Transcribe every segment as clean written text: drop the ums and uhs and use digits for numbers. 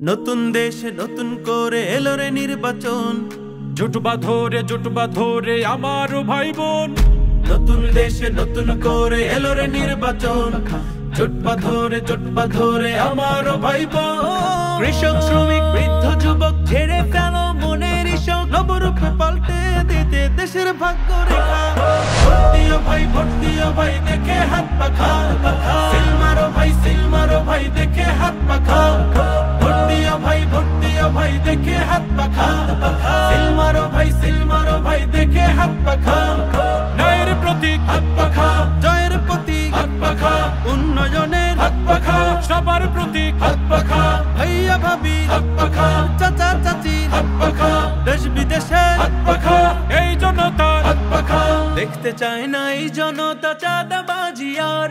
নতুন দেশে নতুন করে এলো রে নির্বাচন। জুটবা ধরে আমার ভাই বোন। নতুন দেশে নতুন করে এলো রে নির্বাচন। জুটবা ধরে আমার ভাই বোন। কৃষক শ্রমিক বৃদ্ধ যুবক ছেড়ে ফেল মনের ইশক, নবরূপে পাল্টে দিতে দেশের ভাগ্য রেখা। ভোট দিও ভাই দেখে হাত পাখা, সিল মারো ভাই দেখে হাত পাখা। ভোট দিও ভাই দেখে হাত পাখা, সিল মারো ভাই দেখে হাত পাখা। ন্যায়ের প্রতীক হাত পাখা, জয়ের প্রতীক হাত পাখা, উন্নয়নের হাত পাখা, সবার প্রতীক হাত পাখা। ভাইয়া ভাবি হাত পাখা, চাচা চাচি হাত পাখা, দেশ বিদেশে হাত পাখা। এই জনতার হাত পাখা দেখতে চায় না এই জনতা চাঁদাবাজি আর।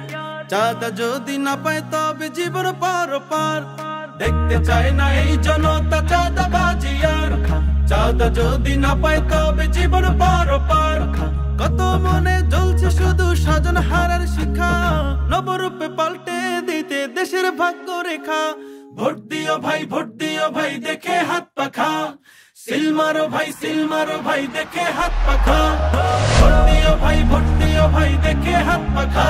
চাঁদা যদি না পায় তবে জীবন পার। দেখতে চায় না এই জনতা চাঁদাবাজি আর। চাঁদা যদি না পায় তবে জীবন পার। কত মনে জ্বলছে শুধু স্বজন হারার শিখা, নবরূপে পাল্টে দিতে দেশের ভাগ্য রেখা। ভোট দিও ভাই দেখে হাত পাখা, সিল মারো ভাই দেখে হাত পাখা। ভোট দিও ভাই দেখে হাত পাখা,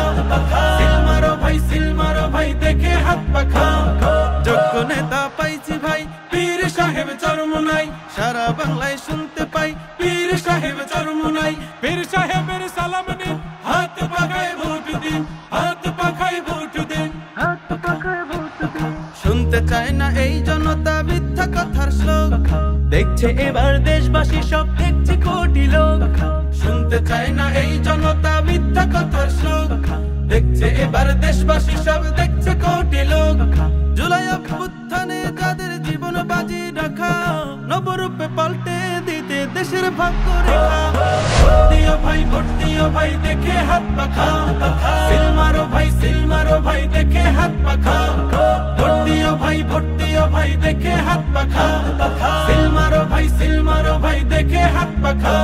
সিল মারো ভাই দেখে হাত পাখা। যোগ্য নেতা পাইছি ভাই, পীর সাহেব চরমোনাই। সারা বাংলায় শুনতে পাই পীর সাহেব চরমোনাই। পীর সাহেবের সালাম নিন, হাত পাখায় ভোট দিন, হাত পাখায় ভোট দিন। শুনতে চায় না এই জনতা মিথ্যা কথার শ্লোক, দেখছে এবার দেশবাসী সব দেখছে কোটি লোক। শুনতে চায় না এই জনতা মিথ্যা কথার শ্লোক, দেখছে এবার দেশবাসী সব দেখছে কোটি লোক। জুলাই অভ্যুত্থানে যাদের জীবন বাজি রাখা, নবরূপে পাল্টে দিতে দেশের ভাগ্য রেখা। ভোট দিও ভাই দেখে হাত পাখা, সিল মারো ভাই দেখে হাত পাখা। ভোট দিও ভাই দেখে হাত পাখা, সিল মারো ভাই দেখে হাত পাখা।